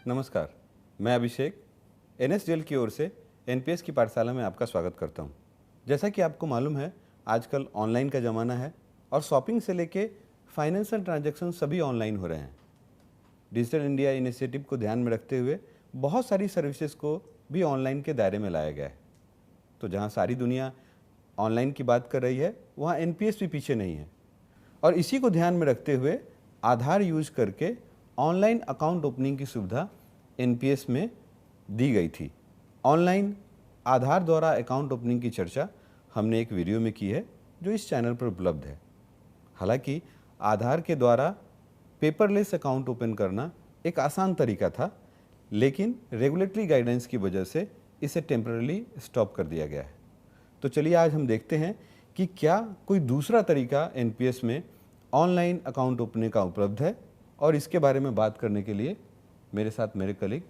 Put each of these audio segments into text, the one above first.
नमस्कार, मैं अभिषेक एनएसडीएल की ओर से एनपीएस की पाठशाला में आपका स्वागत करता हूं। जैसा कि आपको मालूम है, आजकल ऑनलाइन का ज़माना है और शॉपिंग से लेके फाइनेंशियल ट्रांजैक्शन सभी ऑनलाइन हो रहे हैं। डिजिटल इंडिया इनिशिएटिव को ध्यान में रखते हुए बहुत सारी सर्विसेज को भी ऑनलाइन के दायरे में लाया गया है। तो जहां सारी दुनिया ऑनलाइन की बात कर रही है, वहां एनपीएस भी पीछे नहीं है। और इसी को ध्यान में रखते हुए आधार यूज करके ऑनलाइन अकाउंट ओपनिंग की सुविधा एनपीएस में दी गई थी। ऑनलाइन आधार द्वारा अकाउंट ओपनिंग की चर्चा हमने एक वीडियो में की है जो इस चैनल पर उपलब्ध है। हालांकि आधार के द्वारा पेपरलेस अकाउंट ओपन करना एक आसान तरीका था, लेकिन रेगुलेटरी गाइडेंस की वजह से इसे टेम्पररी स्टॉप कर दिया गया है। तो चलिए आज हम देखते हैं कि क्या कोई दूसरा तरीका एनपीएस में ऑनलाइन अकाउंट ओपनिंग का उपलब्ध है, और इसके बारे में बात करने के लिए मेरे साथ मेरे कलीग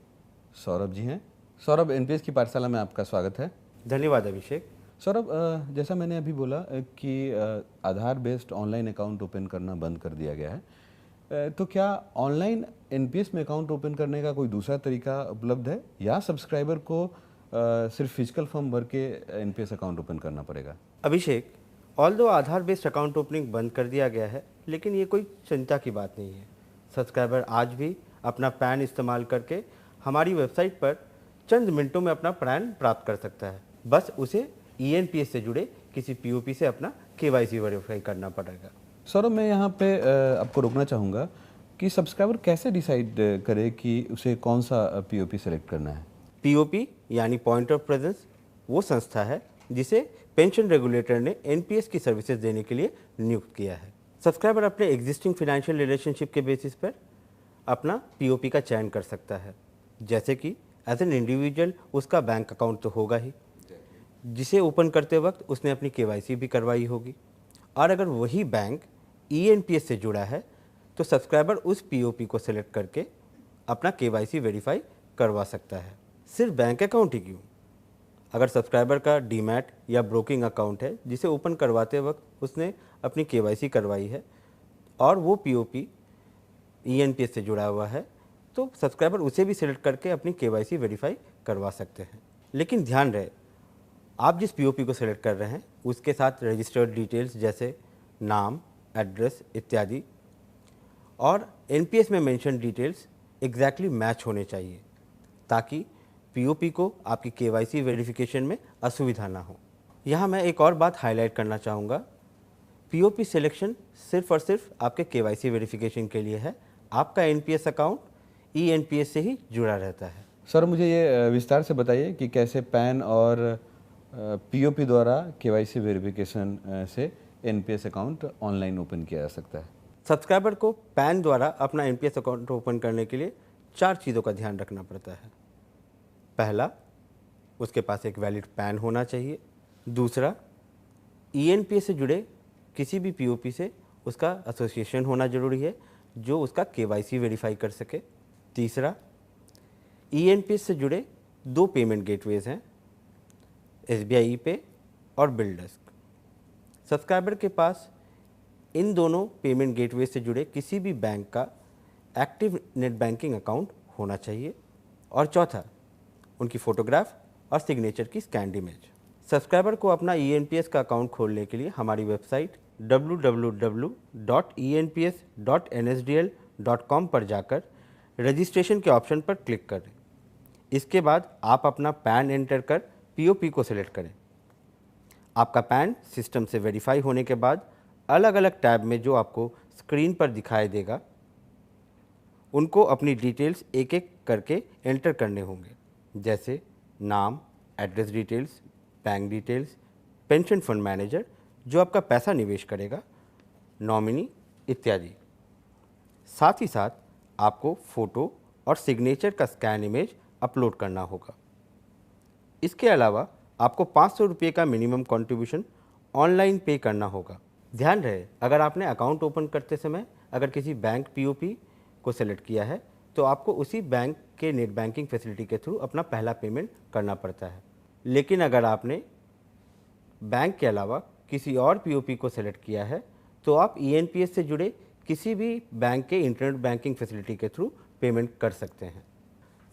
सौरभ जी हैं। सौरभ, एनपीएस की पाठशाला में आपका स्वागत है। धन्यवाद अभिषेक। सौरभ, जैसा मैंने अभी बोला कि आधार बेस्ड ऑनलाइन अकाउंट ओपन करना बंद कर दिया गया है, तो क्या ऑनलाइन एनपीएस में अकाउंट ओपन करने का कोई दूसरा तरीका उपलब्ध है, या सब्सक्राइबर को सिर्फ फिजिकल फॉर्म भर के एनपीएस अकाउंट ओपन करना पड़ेगा? अभिषेक, ऑल्दो आधार बेस्ड अकाउंट ओपनिंग बंद कर दिया गया है, लेकिन ये कोई चिंता की बात नहीं है। सब्सक्राइबर आज भी अपना पैन इस्तेमाल करके हमारी वेबसाइट पर चंद मिनटों में अपना पैन प्राप्त कर सकता है। बस उसे ईएनपीएस से जुड़े किसी पीओपी से अपना केवाईसी वेरीफाई करना पड़ेगा। सौरभ, मैं यहाँ पे आपको रोकना चाहूँगा कि सब्सक्राइबर कैसे डिसाइड करे कि उसे कौन सा पीओपी सेलेक्ट करना है? पीओपी यानी पॉइंट ऑफ प्रेजेंस वो संस्था है जिसे पेंशन रेगुलेटर ने एनपीएस की सर्विसेज देने के लिए नियुक्त किया है। सब्सक्राइबर अपने एग्जिस्टिंग फाइनेंशियल रिलेशनशिप के बेसिस पर अपना पीओपी का चयन कर सकता है। जैसे कि एज एन इंडिविजुअल उसका बैंक अकाउंट तो होगा ही, जिसे ओपन करते वक्त उसने अपनी केवाईसी भी करवाई होगी, और अगर वही बैंक ईएनपीएस से जुड़ा है तो सब्सक्राइबर उस पीओपी को सिलेक्ट करके अपना केवाईसी वेरीफाई करवा सकता है। सिर्फ बैंक अकाउंट ही क्यों, अगर सब्सक्राइबर का डीमैट या ब्रोकिंग अकाउंट है जिसे ओपन करवाते वक्त उसने अपनी केवाईसी करवाई है और वो पीओपी ईएनपीएस से जुड़ा हुआ है, तो सब्सक्राइबर उसे भी सिलेक्ट करके अपनी केवाईसी वेरीफाई करवा सकते हैं। लेकिन ध्यान रहे, आप जिस पीओपी को सिलेक्ट कर रहे हैं उसके साथ रजिस्टर्ड डिटेल्स जैसे नाम, एड्रेस इत्यादि और एनपीएस में मेंशन डिटेल्स एग्जैक्टली मैच होने चाहिए, ताकि पीओपी को आपकी केवाईसी वेरिफिकेशन में असुविधा ना हो। यहाँ मैं एक और बात हाईलाइट करना चाहूँगा, पीओपी सिलेक्शन सिर्फ और सिर्फ आपके केवाईसी वेरिफिकेशन के लिए है। आपका एनपीएस अकाउंट ईएनपीएस से ही जुड़ा रहता है। सर, मुझे ये विस्तार से बताइए कि कैसे पैन और पीओपी द्वारा केवाईसी वेरिफिकेशन से एनपीएस अकाउंट ऑनलाइन ओपन किया जा सकता है। सब्सक्राइबर को पैन द्वारा अपना एनपीएस अकाउंट ओपन करने के लिए 4 चीज़ों का ध्यान रखना पड़ता है। पहला, उसके पास एक वैलिड पैन होना चाहिए। दूसरा, ईएनपीएस से जुड़े किसी भी पीओपी से उसका एसोसिएशन होना जरूरी है जो उसका केवाईसी वेरीफाई कर सके। तीसरा, ईएनपीएस से जुड़े 2 पेमेंट गेटवेज हैं, एसबीआई ई-पे और बिलडेस्क। सब्सक्राइबर के पास इन दोनों पेमेंट गेटवे से जुड़े किसी भी बैंक का एक्टिव नेट बैंकिंग अकाउंट होना चाहिए। और चौथा, उनकी फ़ोटोग्राफ और सिग्नेचर की स्कैन्ड इमेज। सब्सक्राइबर को अपना ईएनपीएस का अकाउंट खोलने के लिए हमारी वेबसाइट www.enps.nsdl.com पर जाकर रजिस्ट्रेशन के ऑप्शन पर क्लिक करें। इसके बाद आप अपना पैन एंटर कर पीओपी को सिलेक्ट करें। आपका पैन सिस्टम से वेरीफाई होने के बाद अलग अलग टैब में जो आपको स्क्रीन पर दिखाई देगा, उनको अपनी डिटेल्स एक एक करके एंटर करने होंगे, जैसे नाम, address details, bank details, pension fund manager जो आपका पैसा निवेश करेगा, नॉमिनी इत्यादि। साथ ही साथ आपको फ़ोटो और सिग्नेचर का स्कैन इमेज अपलोड करना होगा। इसके अलावा आपको 500 रुपये का मिनिमम कंट्रीब्यूशन ऑनलाइन पे करना होगा। ध्यान रहे, अगर आपने अकाउंट ओपन करते समय अगर किसी बैंक पीओपी को सेलेक्ट किया है तो आपको उसी बैंक के नेट बैंकिंग फैसिलिटी के थ्रू अपना पहला पेमेंट करना पड़ता है। लेकिन अगर आपने बैंक के अलावा किसी और पीओपी को सेलेक्ट किया है तो आप ईएनपीएस से जुड़े किसी भी बैंक के इंटरनेट बैंकिंग फैसिलिटी के थ्रू पेमेंट कर सकते हैं।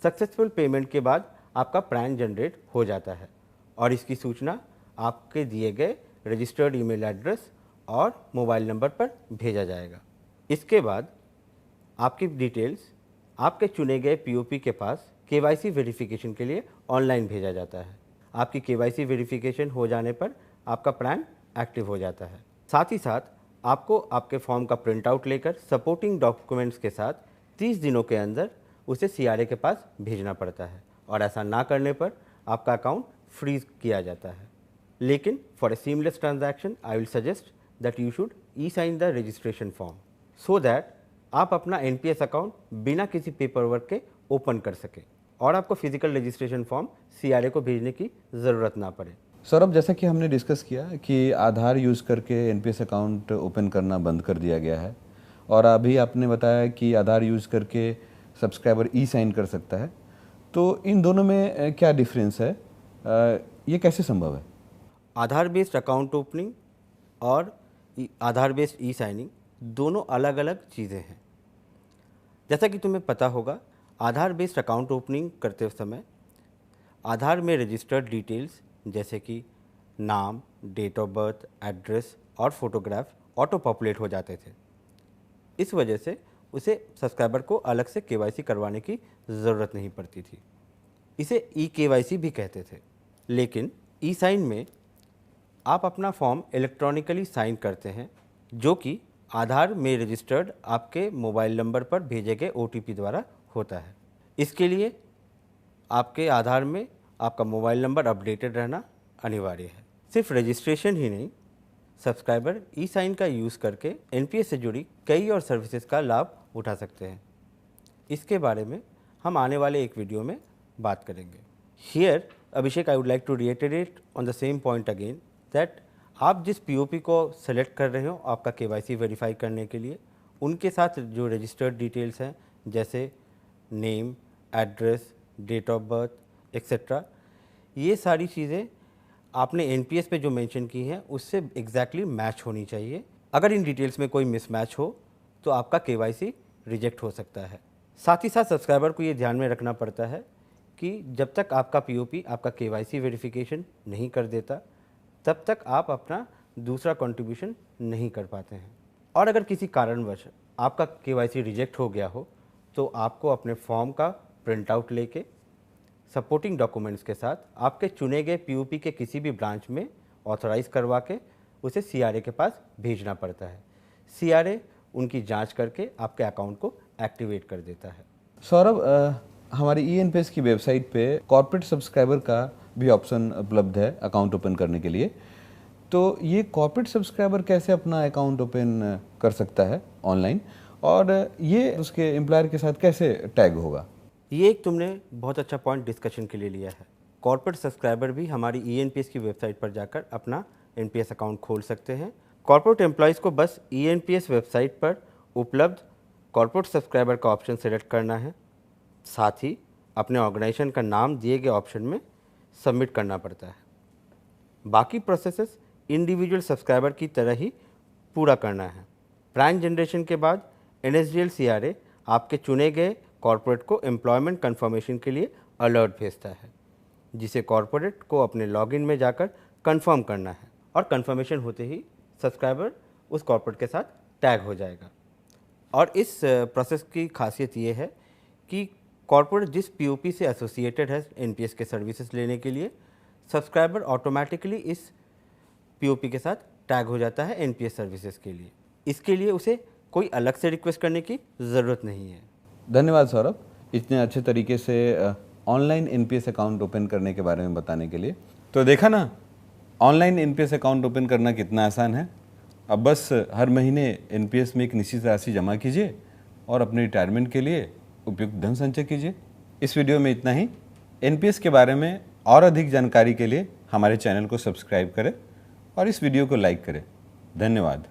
सक्सेसफुल पेमेंट के बाद आपका पैन जनरेट हो जाता है और इसकी सूचना आपके दिए गए रजिस्टर्ड ईमेल एड्रेस और मोबाइल नंबर पर भेजा जाएगा। इसके बाद आपकी डिटेल्स आपके चुने गए पीओपी के पास केवाईसी वेरिफिकेशन के लिए ऑनलाइन भेजा जाता है। आपकी केवाईसी वेरिफिकेशन हो जाने पर आपका पैन एक्टिव हो जाता है। साथ ही साथ आपको आपके फॉर्म का प्रिंट आउट लेकर सपोर्टिंग डॉक्यूमेंट्स के साथ 30 दिनों के अंदर उसे सीआरए के पास भेजना पड़ता है और ऐसा ना करने पर आपका अकाउंट फ्रीज किया जाता है। लेकिन for a seamless transaction I will suggest that you should e sign the registration form so that आप अपना एनपीएस अकाउंट बिना किसी पेपर वर्क के ओपन कर सकें और आपको फिजिकल रजिस्ट्रेशन फॉर्म सीआरए को भेजने की ज़रूरत ना पड़े। सौरभ, जैसा कि हमने डिस्कस किया कि आधार यूज़ करके एनपीएस अकाउंट ओपन करना बंद कर दिया गया है और अभी आपने बताया कि आधार यूज़ करके सब्सक्राइबर ई साइन कर सकता है, तो इन दोनों में क्या डिफरेंस है? ये कैसे संभव है? आधार बेस्ड अकाउंट ओपनिंग और आधार बेस्ड ई साइनिंग दोनों अलग अलग चीज़ें हैं। जैसा कि तुम्हें पता होगा, आधार बेस्ड अकाउंट ओपनिंग करते समय आधार में रजिस्टर्ड डिटेल्स जैसे कि नाम, डेट ऑफ बर्थ, एड्रेस और फोटोग्राफ ऑटो पॉपुलेट हो जाते थे। इस वजह से उसे सब्सक्राइबर को अलग से केवाईसी करवाने की ज़रूरत नहीं पड़ती थी। इसे ई केवाईसी भी कहते थे। लेकिन ई साइन में आप अपना फॉर्म इलेक्ट्रॉनिकली साइन करते हैं जो कि आधार में रजिस्टर्ड आपके मोबाइल नंबर पर भेजे गए ओटीपी द्वारा होता है। इसके लिए आपके आधार में आपका मोबाइल नंबर अपडेटेड रहना अनिवार्य है। सिर्फ रजिस्ट्रेशन ही नहीं, सब्सक्राइबर ई साइन का यूज़ करके एनपीएस से जुड़ी कई और सर्विसेज का लाभ उठा सकते हैं। इसके बारे में हम आने वाले एक वीडियो में बात करेंगे। Here Abhishek, I would like to reiterate on the same point again that आप जिस पीओपी को सेलेक्ट कर रहे हो आपका केवाईसी वेरीफाई करने के लिए, उनके साथ जो रजिस्टर्ड डिटेल्स हैं जैसे name, address, date of birth etcetera, ये सारी चीज़ें आपने एनपीएस पे जो मेंशन की हैं उससे एग्जैक्टली मैच होनी चाहिए। अगर इन डिटेल्स में कोई मिसमैच हो तो आपका केवाईसी रिजेक्ट हो सकता है। साथ ही साथ सब्सक्राइबर को ये ध्यान में रखना पड़ता है कि जब तक आपका पीओपी आपका केवाईसी वेरिफिकेशन नहीं कर देता तब तक आप अपना दूसरा कंट्रीब्यूशन नहीं कर पाते हैं। और अगर किसी कारणवश आपका केवाईसी रिजेक्ट हो गया हो तो आपको अपने फॉर्म का प्रिंट आउट लेके सपोर्टिंग डॉक्यूमेंट्स के साथ आपके चुने गए पीओपी के किसी भी ब्रांच में ऑथराइज करवा के उसे सीआरए के पास भेजना पड़ता है। सीआरए उनकी जांच करके आपके अकाउंट को एक्टिवेट कर देता है। सौरभ, हमारी ईएनपीएस की वेबसाइट पे कॉर्पोरेट सब्सक्राइबर का भी ऑप्शन उपलब्ध है अकाउंट ओपन करने के लिए, तो ये कॉर्पोरेट सब्सक्राइबर कैसे अपना अकाउंट ओपन कर सकता है ऑनलाइन और ये उसके एम्प्लॉयर के साथ कैसे टैग होगा? ये एक तुमने बहुत अच्छा पॉइंट डिस्कशन के लिए लिया है। कॉर्पोरेट सब्सक्राइबर भी हमारी ईएनपीएस की वेबसाइट पर जाकर अपना एनपीएस अकाउंट खोल सकते हैं। कॉर्पोरेट एम्प्लॉयज़ को बस ईएनपीएस वेबसाइट पर उपलब्ध कॉर्पोरेट सब्सक्राइबर का ऑप्शन सेलेक्ट करना है। साथ ही अपने ऑर्गेनाइजेशन का नाम दिए गए ऑप्शन में सबमिट करना पड़ता है। बाकी प्रोसेसेस इंडिविजुअल सब्सक्राइबर की तरह ही पूरा करना है। पैन जनरेशन के बाद एनएसडीएल सीआरए आपके चुने गए कॉर्पोरेट को एम्प्लॉयमेंट कंफर्मेशन के लिए अलर्ट भेजता है, जिसे कॉर्पोरेट को अपने लॉगिन में जाकर कंफर्म करना है और कंफर्मेशन होते ही सब्सक्राइबर उस कॉर्पोरेट के साथ टैग हो जाएगा। और इस प्रोसेस की खासियत ये है कि कॉर्पोरेट जिस पीओपी से एसोसिएटेड है एनपीएस के सर्विसेज लेने के लिए, सब्सक्राइबर ऑटोमेटिकली इस पीओपी के साथ टैग हो जाता है एनपीएस सर्विसेज के लिए। इसके लिए उसे कोई अलग से रिक्वेस्ट करने की ज़रूरत नहीं है। धन्यवाद सौरभ, इतने अच्छे तरीके से ऑनलाइन एनपीएस अकाउंट ओपन करने के बारे में बताने के लिए। तो देखा ना, ऑनलाइन एनपीएस अकाउंट ओपन करना कितना आसान है। अब बस हर महीने एनपीएस में एक निश्चित राशि जमा कीजिए और अपने रिटायरमेंट के लिए उपयुक्त धन संचय कीजिए। इस वीडियो में इतना ही। एनपीएस के बारे में और अधिक जानकारी के लिए हमारे चैनल को सब्सक्राइब करें और इस वीडियो को लाइक करें। धन्यवाद।